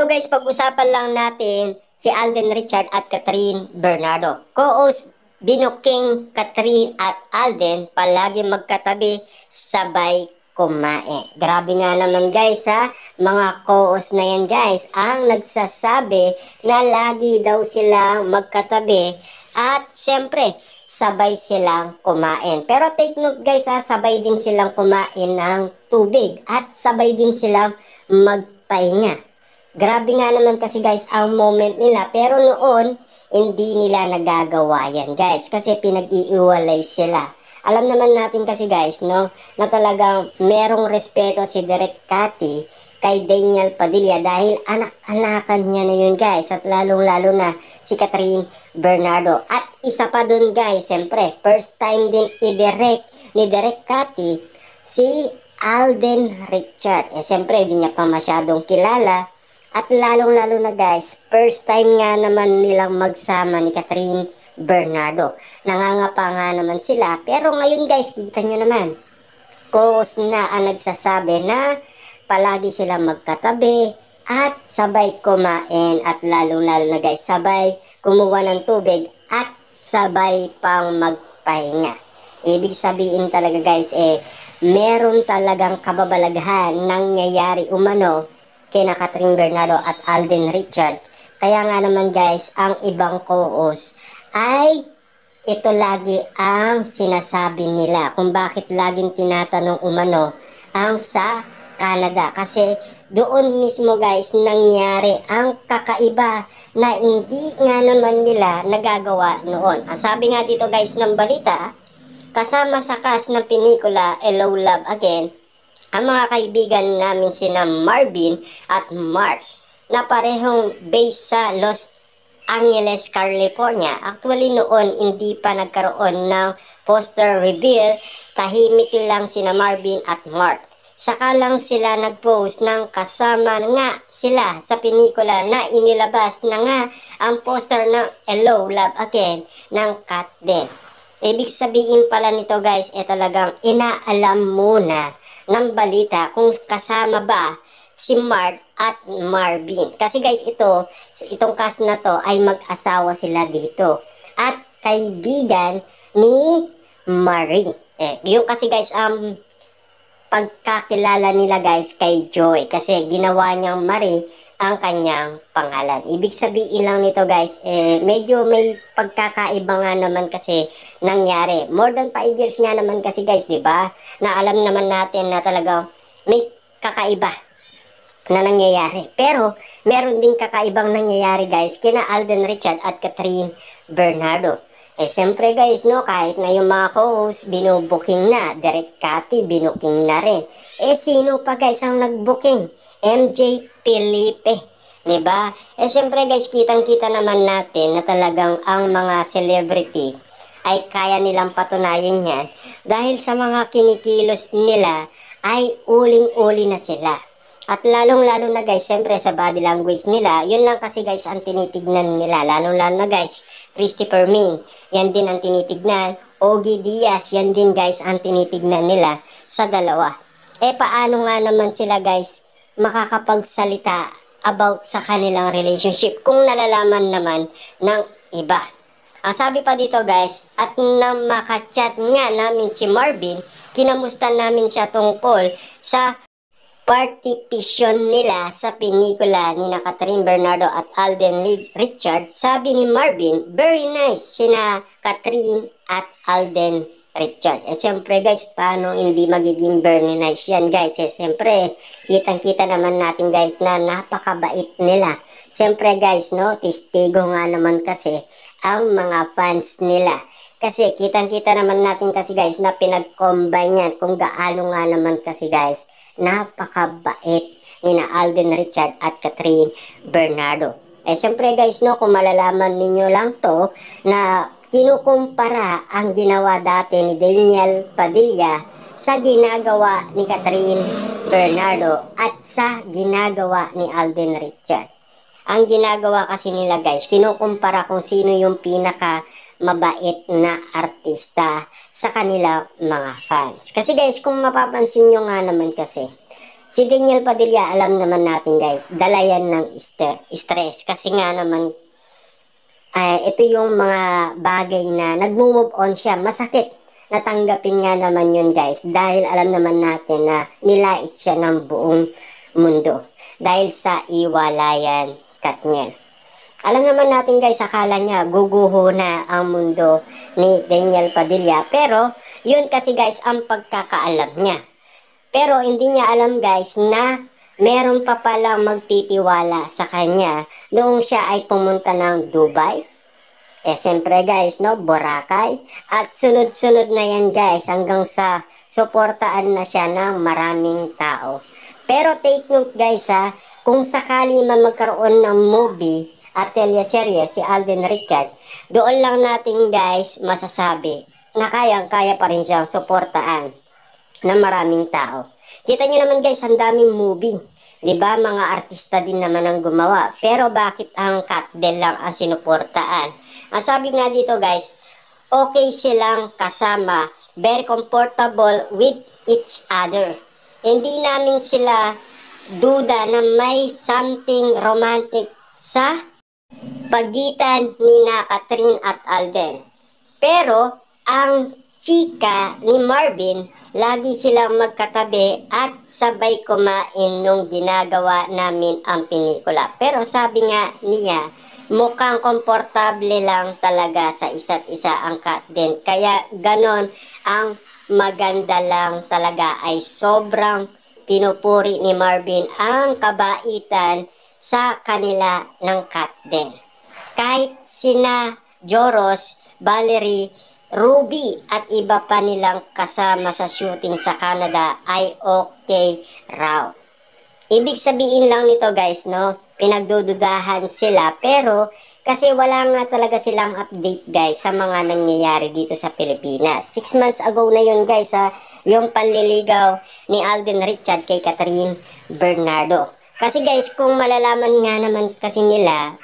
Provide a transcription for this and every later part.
Ito guys, pag-usapan lang natin si Alden Richard at Catherine Bernardo. Co-host Binuking Catherine at Alden palagi magkatabi sabay kumain. Grabe nga naman guys ha, mga co-host na yan guys ang nagsasabi na lagi daw silang magkatabi at siyempre sabay silang kumain. Pero take note guys ha, sabay din silang kumain ng tubig at sabay din silang magpahinga. Grabe nga naman kasi guys ang moment nila, pero noon hindi nila nagagawa yan guys kasi pinag-iiwalay sila. Alam naman natin kasi guys no na talagang merong respeto si Direk Cathy kay Daniel Padilla dahil anak-anakan niya na yun guys, at lalong-lalo na si Catherine Bernardo. At isa pa dun guys, siyempre first time din i-direct ni Direk Cathy si Alden Richard. Siyempre hindi niya pa masyadong kilala. At lalong-lalo na guys, first time nga naman nilang magsama ni Catherine Bernardo. Nangangapa nga naman sila. Pero ngayon guys, kita nyo naman, co-host na ang nagsasabi na palagi silang magkatabi at sabay kumain. At lalong-lalo na guys, sabay kumuha ng tubig at sabay pang magpahinga. Ibig sabihin talaga guys, meron talagang kababalaghan nangyayari umano kina Catherine Bernardo at Alden Richard. Kaya nga naman guys, ang ibang co-host ay ito lagi ang sinasabi nila kung bakit laging tinatanong umano ang sa Canada. Kasi doon mismo guys nangyari ang kakaiba na hindi nga naman nila nagagawa noon. Ang sabi nga dito guys ng balita, kasama sa cast ng pelikula Hello Love Again, ang mga kaibigan namin sina Marvin at Mark na parehong based sa Los Angeles, California. Actually noon hindi pa nagkaroon ng poster reveal, tahimik lang sina Marvin at Mark. Saka lang sila nag-post ng kasama nga sila sa pelikula na inilabas na nga ang poster ng Hello Love Again ng Kat din. Ibig sabihin pala nito guys, talagang inaalam muna ng balita kung kasama ba si Mark at Marvin. Kasi guys, itong cast na to ay mag-asawa sila dito. At kaibigan ni Marie. Yung kasi guys, pagkakilala nila guys kay Joy. Kasi ginawa niyang Marie ang kanyang pangalan. Ibig sabihin lang nito guys, medyo may pagkakaiba nga naman kasi nangyari. More than 5 years nga naman kasi guys, di ba? Na alam naman natin na talaga may kakaiba na nangyayari. Pero meron din kakaibang nangyayari guys kina Alden Richard at Catherine Bernardo. Siyempre guys no, kahit na yung mga co-host binubuking na, Direk Cathy binuking na rin. Sino pa guys ang nagbuking? MJ Felipe, diba? Siyempre guys, kitang-kita naman natin na talagang ang mga celebrity ay kaya nilang patunayan yan dahil sa mga kinikilos nila ay uling-uli na sila. At lalong-lalo na guys, siyempre sa body language nila, yun lang kasi guys ang tinitignan nila. Lalong-lalo na guys, Christopher Min, yan din ang tinitignan. Ogie Diaz, yan din guys ang tinitignan nila sa dalawa. Paano nga naman sila guys makakapagsalita about sa kanilang relationship kung nalalaman naman ng iba? Ang sabi pa dito guys, at na makachat nga namin si Marvin, kinamusta namin siya tungkol sa participation nila sa pelikula ni Catherine Bernardo at Alden Richard. Sabi ni Marvin, very nice sina Catherine at Alden Richard. Siyempre guys, paano hindi magiging very nice yan guys? Siyempre, kitang-kita naman natin guys na napakabait nila. Siyempre guys, no, testigo nga naman kasi ang mga fans nila. Kasi kitang-kita naman natin kasi guys na pinag-combine yan kung gaano nga naman kasi guys napakabait ni na Alden Richard at Catherine Bernardo. Siyempre guys no, kung malalaman ninyo lang to na kinukumpara ang ginawa dati ni Daniel Padilla sa ginagawa ni Catherine Bernardo at sa ginagawa ni Alden Richard. Ang ginagawa kasi nila guys, kinukumpara kung sino yung pinaka mabait na artista sa kanila mga fans. Kasi guys, kung mapapansin nyo nga naman kasi, Si Daniel Padilla, alam naman natin guys, dala yan ng stress. Kasi nga naman, ito yung mga bagay na nag-move on siya. Masakit. Natanggapin nga naman yun guys. Dahil alam naman natin na nilait siya ng buong mundo. Dahil sa iwalayan, Katniel. Alam naman natin guys, akala niya guguho na ang mundo ni Daniel Padilla. Pero, yun kasi guys ang pagkakaalam niya. Pero hindi niya alam guys na meron pa palang magtitiwala sa kanya noong siya ay pumunta ng Dubai. Siyempre guys, no, Boracay. At sunod-sunod na yan guys hanggang sa suportaan na siya ng maraming tao. Pero take note guys kung sakali man magkaroon ng movie at teleserye si Alden Richard, doon lang natin guys masasabi na kayang-kaya pa rin siyang suportaan ng maraming tao. Kita niyo naman guys, ang daming movie. 'Di ba? Mga artista din naman ang gumawa. Pero bakit ang Katbel lang ang sinuportaan? Ang sabi nga dito guys, okay silang kasama, very comfortable with each other. Hindi namin sila duda na may something romantic sa pagitan ni Catherine at Alden. Pero ang chika ni Marvin, lagi silang magkatabi at sabay kumain nung ginagawa namin ang pelikula. Pero sabi nga niya, mukhang komportable lang talaga sa isa't isa ang Katden. Kaya ganon ang maganda lang talaga ay sobrang pinupuri ni Marvin ang kabaitan sa kanila ng Katden. Kahit sina Joros, Valerie, Ruby at iba pa nilang kasama sa shooting sa Canada ay okay raw. Ibig sabihin lang nito guys, no, pinagdududahan sila pero kasi wala nga talaga silang update guys sa mga nangyayari dito sa Pilipinas. 6 months ago na yun guys yung panliligaw ni Alden Richard kay Catherine Bernardo. Kasi guys, kung malalaman nga naman kasi nila,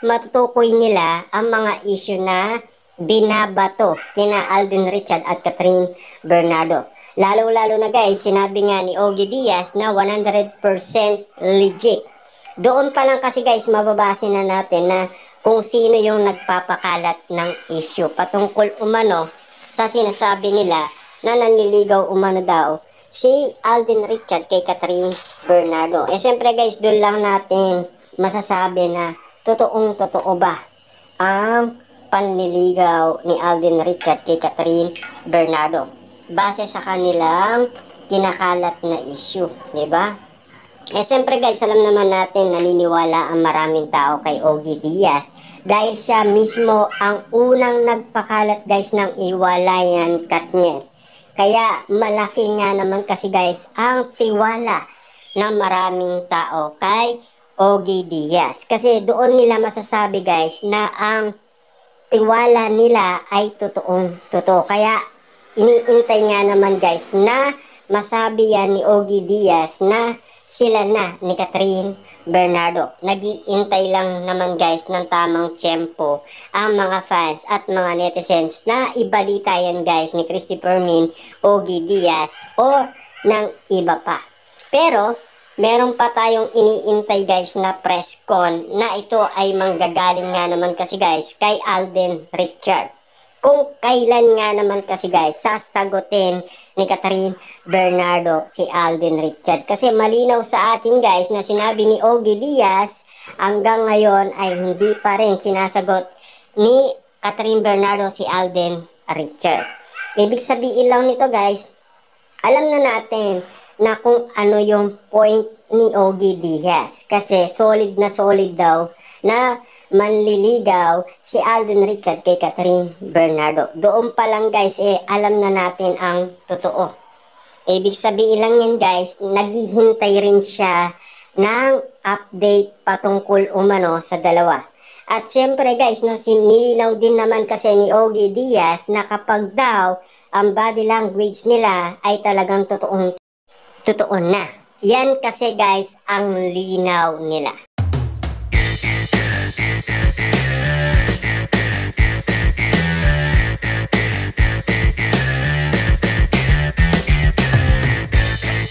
matutukoy nila ang mga issue na binabato kina Alden Richard at Catherine Bernardo. Lalo-lalo na guys, sinabi nga ni Ogie Diaz na 100% legit. Doon pa lang kasi guys, mababase na natin na kung sino yung nagpapakalat ng issue patungkol umano sa sinasabi nila na nanliligaw umano daw si Alden Richard kay Catherine Bernardo. Siyempre guys, doon lang natin masasabi na totoong-totoo ba ang panliligaw ni Alden Richard kay Catherine Bernardo base sa kanilang kinakalat na issue, di ba? Siyempre guys, alam naman natin naniniwala ang maraming tao kay Ogie Diaz dahil siya mismo ang unang nagpakalat guys ng iwalayan Katniel. Kaya malaki nga naman kasi guys ang tiwala ng maraming tao kay Ogie Diaz. Kasi doon nila masasabi guys na ang tiwala nila ay totoong-totoo. Kaya iniintay nga naman guys na masabi yan ni Ogie Diaz na sila na ni Catherine Bernardo. Nag-iintay lang naman guys ng tamang tiyempo ang mga fans at mga netizens na ibalita yan guys ni Christopher Min, Ogie Diaz o ng iba pa. Pero meron pa tayong iniintay guys na press con na ito ay manggagaling nga naman kasi guys kay Alden Richard. Kung kailan nga naman kasi guys sasagutin ni Catherine Bernardo si Alden Richard. Kasi malinaw sa atin guys na sinabi ni Ogie Diaz hanggang ngayon ay hindi pa rin sinasagot ni Catherine Bernardo si Alden Richard. Ibig sabihin lang nito guys, alam na natin na kung ano yung point ni Ogie Diaz. Kasi solid daw na manliligaw si Alden Richard kay Catherine Bernardo. Doon pa lang guys alam na natin ang totoo. Ibig sabihin lang yan guys, naghihintay rin siya ng update patungkol umano sa dalawa. At siyempre guys, no, nilinaw din naman kasi ni Ogie Diaz na kapag daw ang body language nila ay talagang totoo na. Yan kasi guys ang linaw nila.